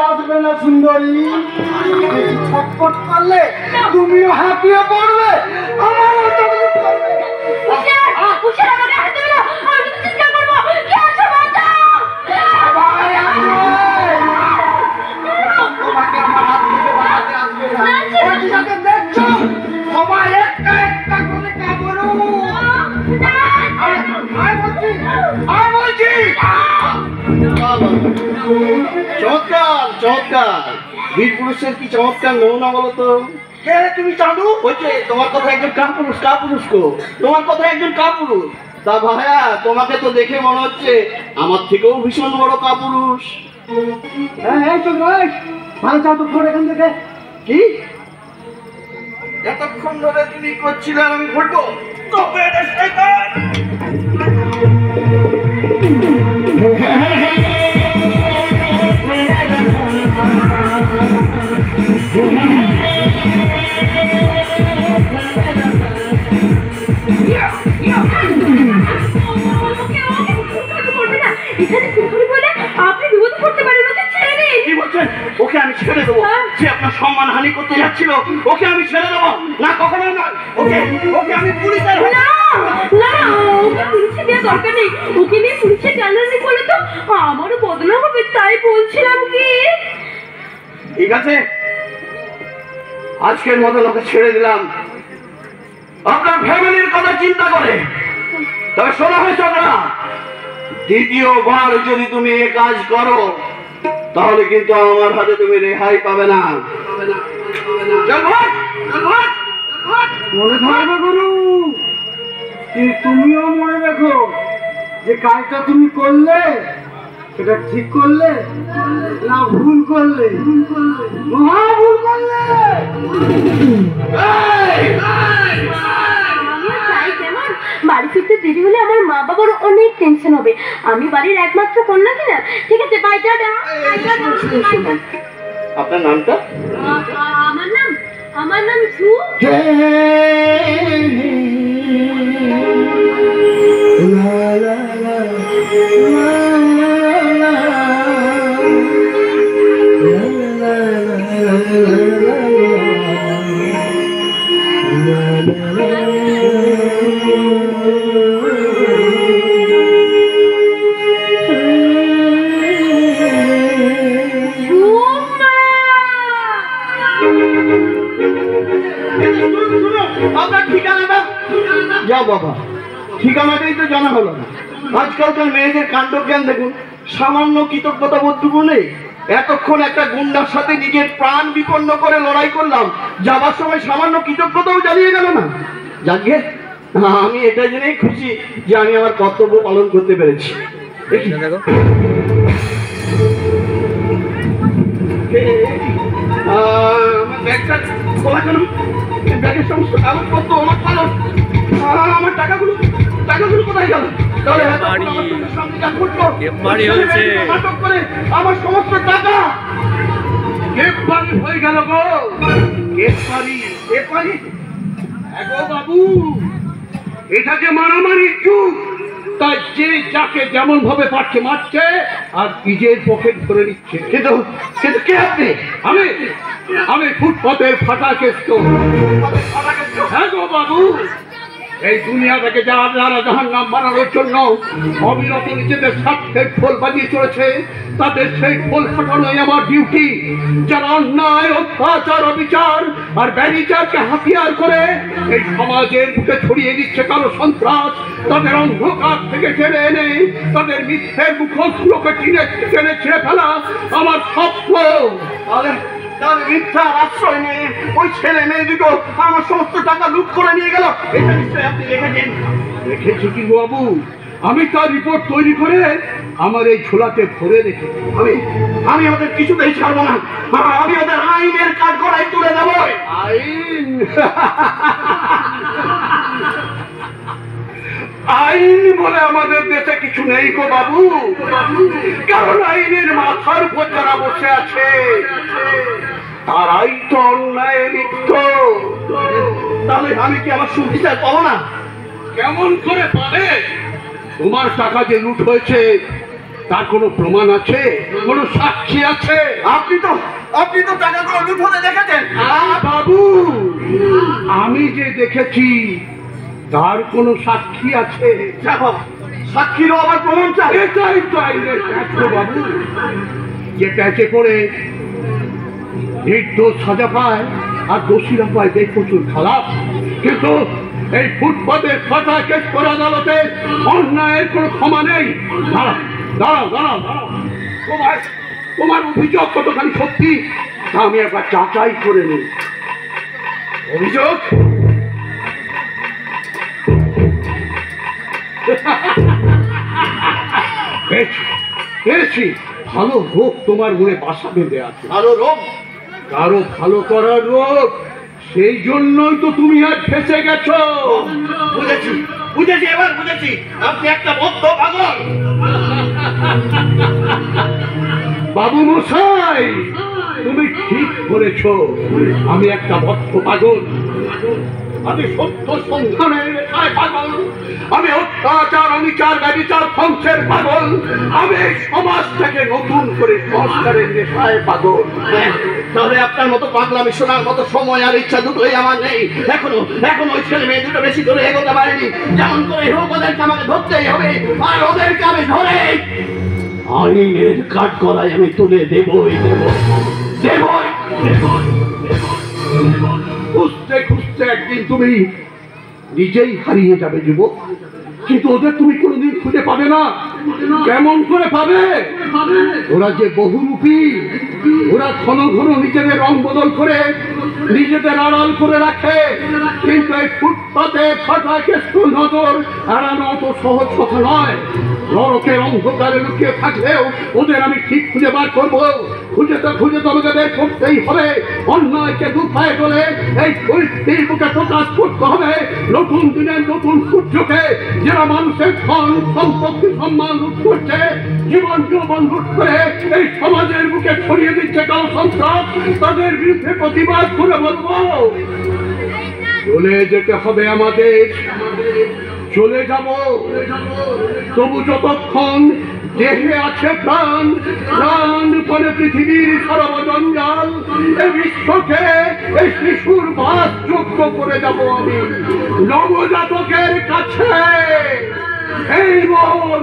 আসবে না সুন্দরী, ছটফট করলে তুমিও হাঁপিয়ে পড়বে, আমারও দেখছো সবাই একটা একটা করে কাপড় চমৎকার চমৎকার, বীর পুরুষের কি চমৎকার নমুনা বলো তো। কে তুমি চাঁদু? বলছে তোমার কথা একজন কাপুরুষ, কাপুরুষ কো, তোমার কথা একজন কাপুরুষ। তা ভাইয়া তোমাকে তো দেখে মনে হচ্ছে আমার থেকেও ভীষণ বড় কাপুরুষ। এই তো ভালো চাঁদু ফোন এখান থেকে। কি এতক্ষণ ধরে তুমি করছিলে আমি ঘুরবো? ওকে আমি ছেড়ে দেবো, যে আপনার সম্মান হানি করতে যাচ্ছিল ওকে আমি ছেড়ে দেবো না, কখনো নয়। ওকে ওকে আমি পুলিশের দরকার নেই, ওকে নিয়ে পুলিশে জানানি করলে তো আমারও বদনাম হবে, তাই বলছিলাম কি। ঠিক আছে, আজকের মতো ওকে ছেড়ে দিলাম আপনার ফ্যামিলির কথা চিন্তা করে। তবে শোনা হয়েছে না, দ্বিতীয়বার যদি তুমি এ কাজ করো তাহলে কিন্তু আমার হাতে তুমি রেহাই পাবে না। মনে থাকবে গুরু, তুমিও মনে রাখো যে কাজটা তুমি করলে সেটা ঠিক করলে না ভুল করলে, মহা ভুল করলে। বাড়ি ফিরতে দেরি হলে আমার মা বাবার অনেক টেনশন হবে, আমি বাড়ির একমাত্র কন্যা কিনা। ঠিক আছে, বাই টাটা। আপনার নামটা? আমার নাম ঝু। যাও বাবা, ঠিকানাটাই তো জানা হলো না। আজকালকার মেয়েদের কাণ্ডজ্ঞান দেখুন, সামান্য কৃতজ্ঞতা বোধটুকু নেই। এতক্ষণ একটা গুন্ডার সাথে নিজের প্রাণ বিপন্ন করে লড়াই করলাম, যাবার সময় সামান্য কৃতজ্ঞতাও জ্বালিয়ে গেল না। যাকে আমি এটা জেনেই খুশি যে আমি আমার কর্তব্য পালন করতে পেরেছি। আমার ব্যাগটা খোলা কেন? ব্যাগের সমস্ত কাগজপত্র আমার পালন, আমার টাকাগুলো কোথায় গেল? নাটক করে আমার সমস্ত টাকা গ্রেফতারি হয়ে গেল গো। গ্রেফতারি বাবু, এটা যে মারামারির যুগ, তাই যে যাকে যেমন ভাবে পারছে মারছে আর নিজের পকেট ধরে নিচ্ছে। কিন্তু কিন্তু কে আপনি? আমি ফুটপাতের ফাটা কেষ্ট। হ্যাঁ গো বাবু, এই দুনিয়াটাকে যারা জাহান্নাম বানানোর জন্য অবিরত নিজেদের স্বার্থের ঢোল বাজিয়ে চলেছে, তাদের সেই ঢোল ফাটানোই আমার ডিউটি। যারা অন্যায়, অত্যাচার, অবিচার আর ব্যভিচারকে হাতিয়ার করে এই সমাজের বুকে ছড়িয়ে দিচ্ছে কালো সন্ত্রাস, তাদের অন্ধকার থেকে টেনে এনে তাদের মিথ্যের মুখোশগুলোকে টেনে ছিঁড়ে ফেলা আমার স্বপ্ন। তার মিথ্যার আশ্রয় নিয়ে ওই ছেলে মেয়ে দুটো আমার সমস্ত টাকা লুট করে নিয়ে গেল। এটা নিশ্চয়ই আপনি দেখেছেন। দেখেছি কি বাবু, আমি তার রিপোর্ট তৈরি করে আমার এই ঝোলাতে ভরে রেখে আমি ওদের কিছুতেই ছাড়বো না। আমি ওদের আইনের কাজ করাই তুলে দেব। আইন আইন বলে আমাদের দেশে কিছু নেই গো বাবু, কারণ আইনের মাথার উপর যারা বসে আছে তারাই তো অন্যায় লিপ্ত। তাহলে আমি কি আমার সুবিচার পাবো না? কেমন করে পাবে? তোমার টাকা যে লুট হয়েছে তার কোনো প্রমাণ আছে, কোনো সাক্ষী আছে? আপনি তো টাকাগুলো লুঠোতে দেখেছেন। বাবু, আমি যে দেখেছি তার কোনো সাক্ষী আছে? সাক্ষীরও আবার প্রমাণ চাই? এটাই তো আইনের কাজ বাবু। যে প্যাচে পড়ে নির্দোষ সাজা পায় আর দোষীরা পায় দেখ প্রচুর খারাপ, কিন্তু এই ফুটপাতের ফাটা কেস করে আদালতে অন্যায়ের কোনো ক্ষমা নেই। দাঁড়াও দাঁড়াও দাঁড়াও দাঁড়াও, তোমার অভিযোগ কতখানি সত্যি তা আমি একবার যাচাই করে নিই। অভিযোগ? পেয়েছি। ভালো রোগ তোমার মনে বাসা বেঁধে আছে। ভালো রোগ? কারো ভালো করার রোগ, সেই জন্যই তো তুমি আজ ফেসে গেছো। বুঝেছি বুঝেছি, এবার বুঝেছি আপনি একটা বদ্ধ পাগল। বাবু মশাই, তুমি ঠিক বলেছ, আমি একটা বদ্ধ পাগল। আমি সত্য সন্ধানের নেশায় পাগল, আমি অত্যাচার অনিচার ব্যবিচার ধ্বংসের পাগল, আমি সমাজ থেকে নতুন করে সংস্কারের নেশায় পাগল। তাহলে আপনার মতো পাগলামি শোনার মতো সময় আর ইচ্ছা দুটোই আমার নেই। এখন ওই ছেলে মেয়ে দুটো বেশি দূরে এগোতে পারেনি। যেমন করে হোক ওদেরকে আমাকে ধরতেই হবে, আর ওদেরকে আমি ধরে আইনের কাঠ গলায় আমি তুলে দেবই দেব। খুঁজতে খুঁজতে একদিন তুমি নিজেই হারিয়ে যাবে যুবক, কিন্তু ওদের তুমি কোনোদিন খুঁজে পাবে না। কেমন করে পাবে? ওরা যে বহুরূপী, ওরা ঘন ঘন নিজেদের রং বদল করে নিজেদের আড়াল করে রাখে, কিন্তু এই ফুটপাতে ফাটা কেষ্ট নজর এড়ানো অত সহজ কথা নয়। নরকের অন্ধকারে লুকিয়ে থাকলেও ওদের আমি ঠিক খুঁজে বার করবো। খুঁজে তোমাকে বের করতেই হবে। অন্যায়কে দুপায়ে বলে এই পরিস্থিতির বুকে প্রকাশ করতে হবে নতুন দিনের নতুন সূর্যকে। যারা মানুষের ধন সম্পত্তি সম্মান লুট করছে, জীবন যৌবন লুট করে এই সমাজের বুকে ছড়িয়ে দিচ্ছে কালো সন্ত্রাস, তাদের বিরুদ্ধে প্রতিবাদ করে বলবো চলে যেতে হবে আমাদের। চলে যাব, তবু যতক্ষণ দেহে আছে প্রাণ, প্রাণ পরে পৃথিবীর সর্বজঞ্জাল এই বিশ্বকে এই শিশুর বাস যোগ্য করে যাব আমি নবজাতকের কাছে। এই মোর